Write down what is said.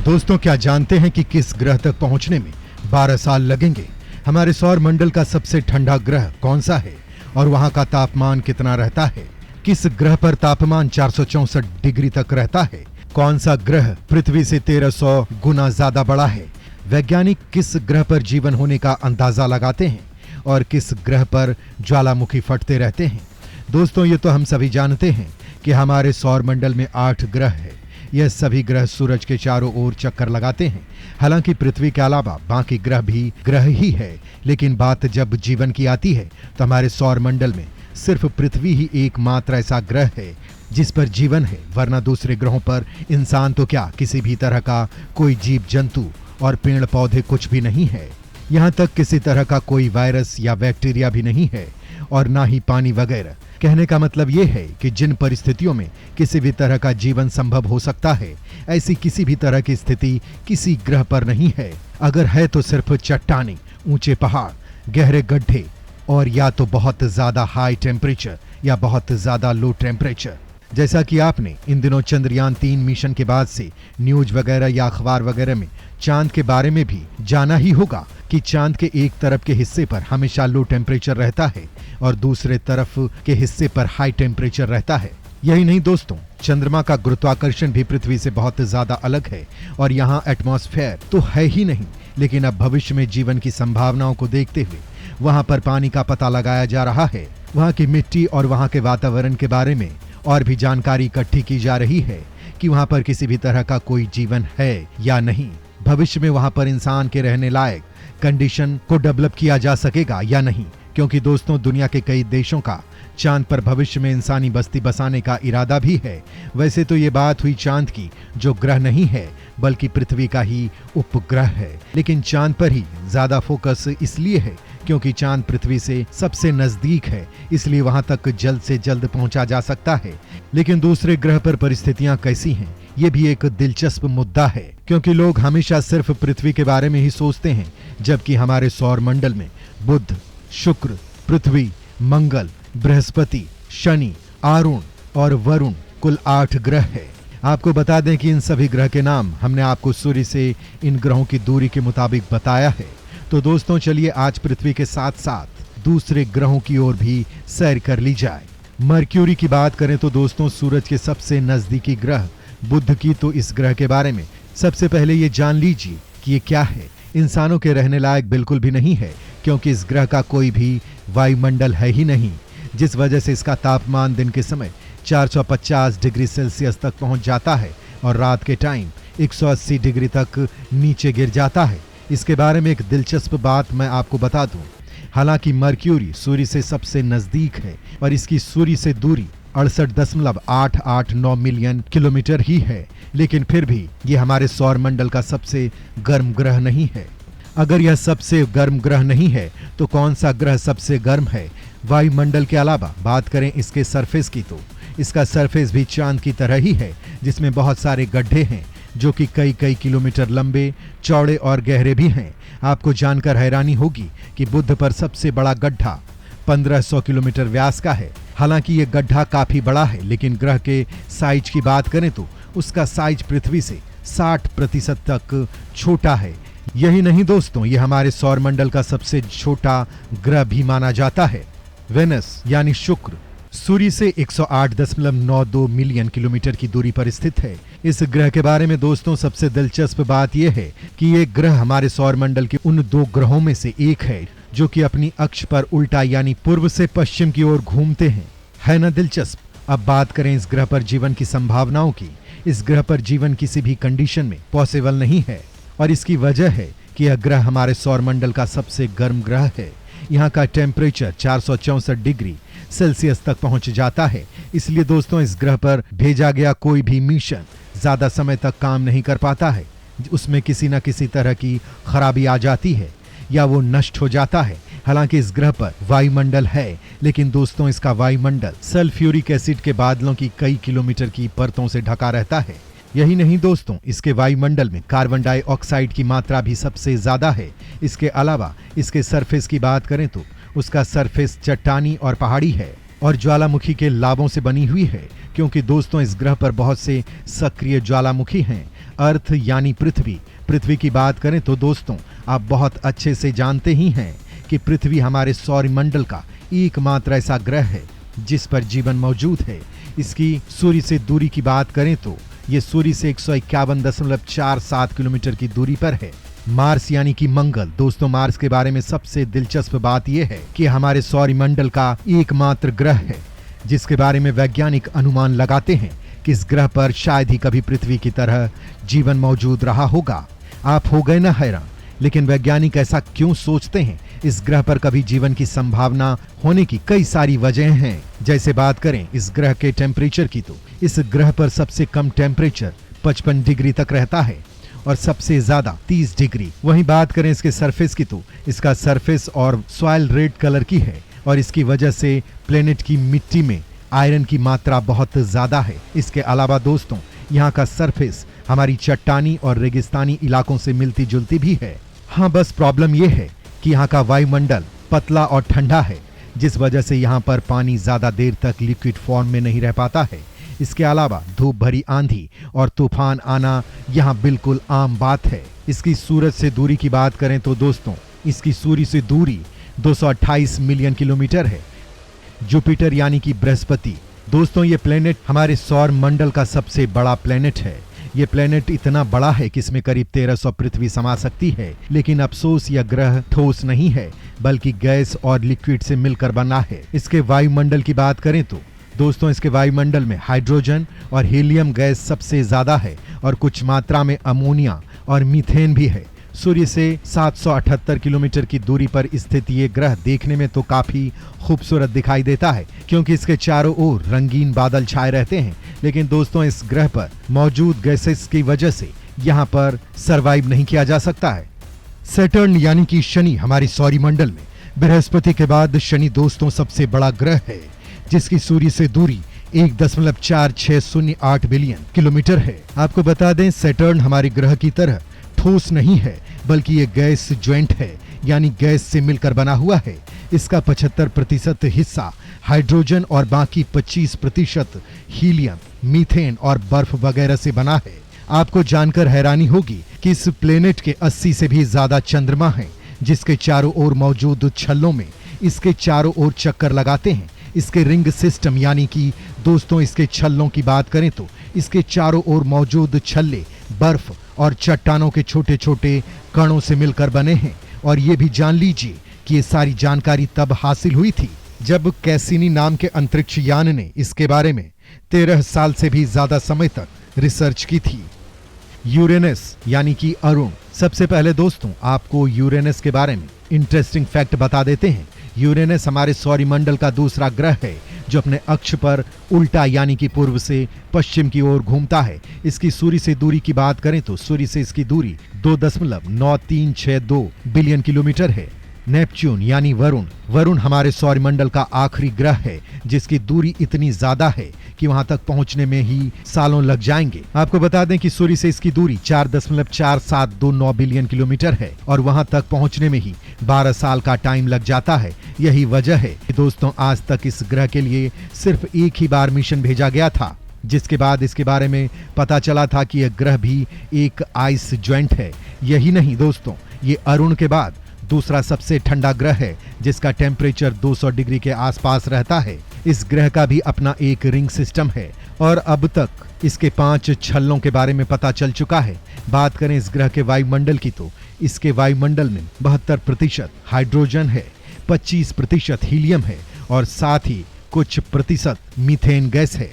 दोस्तों, क्या जानते हैं कि किस ग्रह तक पहुंचने में 12 साल लगेंगे? हमारे सौर मंडल का सबसे ठंडा ग्रह कौन सा है और वहां का तापमान कितना रहता है? किस ग्रह पर तापमान 464 डिग्री तक रहता है? कौन सा ग्रह पृथ्वी से 1300 गुना ज्यादा बड़ा है? वैज्ञानिक किस ग्रह पर जीवन होने का अंदाजा लगाते हैं और किस ग्रह पर ज्वालामुखी फटते रहते हैं? दोस्तों, ये तो हम सभी जानते हैं कि हमारे सौर मंडल में 8 ग्रह है। यह सभी ग्रह सूरज के चारों ओर चक्कर लगाते हैं। हालांकि पृथ्वी के अलावा बाकी ग्रह भी ग्रह ही है, लेकिन बात जब जीवन की आती है तो हमारे सौर मंडल में सिर्फ पृथ्वी ही एकमात्र ऐसा ग्रह है जिस पर जीवन है, वरना दूसरे ग्रहों पर इंसान तो क्या, किसी भी तरह का कोई जीव जंतु और पेड़ पौधे कुछ भी नहीं है। यहाँ तक किसी तरह का कोई वायरस या बैक्टीरिया भी नहीं है और ना ही पानी वगैरह। कहने का मतलब ये है कि जिन परिस्थितियों में किसी भी तरह का जीवन संभव हो सकता है, ऐसी किसी भी तरह की स्थिति किसी ग्रह पर नहीं है। अगर है तो सिर्फ चट्टानें, ऊंचे पहाड़, गहरे गड्ढे और या तो बहुत ज्यादा हाई टेम्परेचर या बहुत ज्यादा लो टेम्परेचर। जैसा कि आपने इन दिनों चंद्रयान 3 मिशन के बाद से न्यूज वगैरह या अखबार वगैरह में चांद के बारे में भी जाना ही होगा कि चांद के एक तरफ के हिस्से पर हमेशा लो टेम्परेचर रहता है और दूसरे तरफ के हिस्से पर हाई टेम्परेचर रहता है। यही नहीं दोस्तों, चंद्रमा का गुरुत्वाकर्षण भी पृथ्वी से बहुत ज्यादा अलग है और यहाँ एटमॉस्फेयर तो है ही नहीं। लेकिन अब भविष्य में जीवन की संभावनाओं को देखते हुए वहां पर पानी का पता लगाया जा रहा है। वहां की मिट्टी और वहां के वातावरण के बारे में और भी जानकारी इकट्ठी की जा रही है कि वहां पर किसी भी तरह का कोई जीवन है या नहीं। भविष्य में वहां पर इंसान के रहने लायक कंडीशन को डेवलप किया जा सकेगा या नहीं, क्योंकि दोस्तों दुनिया के कई देशों का चांद पर भविष्य में इंसानी बस्ती बसाने का इरादा भी है। वैसे तो ये बात हुई चांद की, जो ग्रह नहीं है बल्कि पृथ्वी का ही उपग्रह है, लेकिन चांद पर ही ज्यादा फोकस इसलिए है क्योंकि चांद पृथ्वी से सबसे नजदीक है, इसलिए वहां तक जल्द से जल्द पहुंचा जा सकता है। लेकिन दूसरे ग्रह पर परिस्थितियां कैसी हैं, ये भी एक दिलचस्प मुद्दा है, क्योंकि लोग हमेशा सिर्फ पृथ्वी के बारे में ही सोचते हैं, जबकि हमारे सौर मंडल में बुध, शुक्र, पृथ्वी, मंगल, बृहस्पति, शनि, आरुण और वरुण कुल 8 ग्रह है। आपको बता दें कि इन सभी ग्रह के नाम हमने आपको सूर्य से इन ग्रहों की दूरी के मुताबिक बताया है। तो दोस्तों चलिए आज पृथ्वी के साथ साथ दूसरे ग्रहों की ओर भी सैर कर ली जाए। मरक्यूरी की बात करें तो दोस्तों सूरज के सबसे नजदीकी ग्रह बुध की तो इस ग्रह के बारे में सबसे पहले ये जान लीजिए कि ये क्या है। इंसानों के रहने लायक बिल्कुल भी नहीं है, क्योंकि इस ग्रह का कोई भी वायुमंडल है ही नहीं, जिस वजह से इसका तापमान दिन के समय 450 डिग्री सेल्सियस तक पहुंच जाता है और रात के टाइम 180 डिग्री तक नीचे गिर जाता है। इसके बारे में एक दिलचस्प बात मैं आपको बता दूं। हालांकि मरक्यूरी सूर्य से सबसे नजदीक है और इसकी सूर्य से दूरी 68.889 मिलियन किलोमीटर ही है, लेकिन फिर भी ये हमारे सौर मंडल का सबसे गर्म ग्रह नहीं है। अगर यह सबसे गर्म ग्रह नहीं है तो कौन सा ग्रह सबसे गर्म है? वायुमंडल के अलावा बात करें इसके सरफेस की तो इसका सरफेस भी चांद की तरह ही है, जिसमें बहुत सारे गड्ढे हैं जो कि कई किलोमीटर लंबे, चौड़े और गहरे भी हैं। आपको जानकर हैरानी होगी कि बुध पर सबसे बड़ा गड्ढा 1500 किलोमीटर व्यास का है। हालांकि ये गड्ढा काफी बड़ा है, लेकिन ग्रह के साइज की बात करें तो उसका साइज पृथ्वी से 60% तक छोटा है। यही नहीं दोस्तों, ये हमारे सौर मंडल का सबसे छोटा ग्रह भी माना जाता है। वेनस यानी शुक्र सूर्य से 108.92 मिलियन किलोमीटर की दूरी पर स्थित है। इस ग्रह के बारे में दोस्तों सबसे दिलचस्प बात यह है कि ये ग्रह हमारे सौर मंडल के उन 2 ग्रहों में से एक है जो कि अपनी अक्ष पर उल्टा यानी पूर्व से पश्चिम की ओर घूमते हैं। है ना दिलचस्प? अब बात करें इस ग्रह पर जीवन की संभावनाओं की। इस ग्रह पर जीवन किसी भी कंडीशन में पॉसिबल नहीं है और इसकी वजह है कि यह ग्रह हमारे सौर मंडल का सबसे गर्म ग्रह है। यहाँ का टेम्परेचर 464 डिग्री सेल्सियस तक पहुंच जाता है। इसलिए दोस्तों इस ग्रह पर भेजा गया कोई भी मिशन ज्यादा समय तक काम नहीं कर पाता है। उसमें किसी न किसी तरह की खराबी आ जाती है या वो नष्ट हो जाता है। हालांकि इस ग्रह पर वायुमंडल है, लेकिन दोस्तों इसका वायुमंडल सल्फ्यूरिक एसिड के बादलों की कई किलोमीटर की परतों से ढका रहता है। यही नहीं दोस्तों, इसके वायुमंडल में कार्बन डाइऑक्साइड की मात्रा भी सबसे ज्यादा है। इसके अलावा इसके सरफेस की बात करें तो उसका सरफेस चट्टानी और पहाड़ी है और ज्वालामुखी के लावों से बनी हुई है, क्योंकि दोस्तों इस ग्रह पर बहुत से सक्रिय ज्वालामुखी हैं। अर्थ यानी पृथ्वी की बात करें तो दोस्तों आप बहुत अच्छे से जानते ही हैं कि पृथ्वी हमारे सौरमंडल का एकमात्र ऐसा ग्रह है जिस पर जीवन मौजूद है। इसकी सूर्य से दूरी की बात करें तो ये सूर्य से 151.47 किलोमीटर की दूरी पर है। मार्स यानी कि मंगल, दोस्तों मार्स के बारे में सबसे दिलचस्प बात यह है कि हमारे सौरमंडल का एकमात्र ग्रह है जिसके बारे में वैज्ञानिक अनुमान लगाते हैं कि इस ग्रह पर शायद ही कभी पृथ्वी की तरह जीवन मौजूद रहा होगा। आप हो गए ना हैरान? लेकिन वैज्ञानिक ऐसा क्यों सोचते हैं? इस ग्रह पर कभी जीवन की संभावना होने की कई सारी वजह हैं। जैसे बात करें इस ग्रह के टेम्परेचर की तो इस ग्रह पर सबसे कम टेम्परेचर 55 डिग्री तक रहता है और सबसे ज्यादा 30 डिग्री। वहीं बात करें इसके सरफेस की तो इसका सरफेस और सॉइल रेड कलर की है और इसकी वजह से प्लेनेट की मिट्टी में आयरन की मात्रा बहुत ज्यादा है। इसके अलावा दोस्तों यहाँ का सरफेस हमारी चट्टानी और रेगिस्तानी इलाकों से मिलती जुलती भी है। हाँ, बस प्रॉब्लम यह है कि यहाँ का वायुमंडल पतला और ठंडा है, जिस वजह से यहाँ पर पानी ज्यादा देर तक लिक्विड फॉर्म में नहीं रह पाता है। इसके अलावा धूप भरी आंधी और तूफान आना यहाँ बिल्कुल आम बात है। इसकी सूरज से दूरी की बात करें तो दोस्तों इसकी सूर्य से दूरी 228 मिलियन किलोमीटर है। जुपिटर यानी कि बृहस्पति, दोस्तों ये प्लेनेट हमारे सौर मंडल का सबसे बड़ा प्लेनेट है। ये प्लेनेट इतना बड़ा है कि इसमें करीब 1300 पृथ्वी समा सकती है। लेकिन अफसोस यह ग्रह ठोस नहीं है बल्कि गैस और लिक्विड से मिलकर बना है। इसके वायुमंडल की बात करें तो दोस्तों इसके वायुमंडल में हाइड्रोजन और हीलियम गैस सबसे ज्यादा है और कुछ मात्रा में अमोनिया और मीथेन भी है। सूर्य से 778 किलोमीटर की दूरी पर स्थित ये ग्रह देखने में तो काफी खूबसूरत दिखाई देता है क्योंकि इसके चारों ओर रंगीन बादल छाए रहते हैं। लेकिन दोस्तों इस ग्रह पर मौजूद गैसेस की वजह से यहाँ पर सरवाइव नहीं किया जा सकता है। सैटर्न यानी कि शनि हमारी सौरमंडल में बृहस्पति के बाद शनि दोस्तों सबसे बड़ा ग्रह है जिसकी सूर्य से दूरी 1.4608 बिलियन किलोमीटर है। आपको बता दें सैटर्न हमारे ग्रह की तरह ठोस नहीं है बल्कि ये गैस ज्वाइंट है यानी गैस से मिलकर बना हुआ है। इसका 75% हिस्सा हाइड्रोजन और बाकी 25% हीलियम, मीथेन और बर्फ वगैरह से बना है। आपको जानकर हैरानी होगी कि इस प्लेनेट के 80 से भी ज्यादा चंद्रमा हैं जिसके चारों ओर मौजूद छल्लों में इसके चारों ओर चक्कर लगाते हैं। इसके रिंग सिस्टम यानी कि दोस्तों इसके छल्लों की बात करें तो इसके चारों ओर मौजूद छल्ले बर्फ और चट्टानों के छोटे छोटे कणों से मिलकर बने हैं। और ये भी जान लीजिए कि ये सारी जानकारी तब हासिल हुई थी जब कैसिनी नाम के अंतरिक्ष यान ने इसके बारे में 13 साल से भी ज्यादा समय तक रिसर्च की थी। यूरेनस यानी कि अरुण, सबसे पहले दोस्तों आपको यूरेनस के बारे में इंटरेस्टिंग फैक्ट बता देते हैं। यूरेनस हमारे सौरमंडल का दूसरा ग्रह है जो अपने अक्ष पर उल्टा यानी कि पूर्व से पश्चिम की ओर घूमता है। इसकी सूर्य से दूरी की बात करें तो सूर्य से इसकी दूरी 2.9362 बिलियन किलोमीटर है। नेपच्यून यानी वरुण हमारे सौरमंडल का आखिरी ग्रह है जिसकी दूरी इतनी ज्यादा है कि वहां तक पहुंचने में ही सालों लग जाएंगे। आपको बता दें कि सूर्य से इसकी दूरी 4.4729 बिलियन किलोमीटर है और वहां तक पहुंचने में ही 12 साल का टाइम लग जाता है। यही वजह है कि दोस्तों आज तक इस ग्रह के लिए सिर्फ एक ही बार मिशन भेजा गया था, जिसके बाद इसके बारे में पता चला था कि यह ग्रह भी एक आइस ज्वाइंट है। यही नहीं दोस्तों, ये अरुण के बाद दूसरा सबसे ठंडा ग्रह है जिसका टेम्परेचर 200 डिग्री के आसपास रहता है। इस ग्रह का भी अपना एक रिंग सिस्टम है और अब तक इसके 5 छल्लों के बारे में पता चल चुका है। बात करें इस ग्रह के वायुमंडल की तो इसके वायुमंडल में 72% हाइड्रोजन है, 25% हीलियम है और साथ ही कुछ प्रतिशत मीथेन गैस है।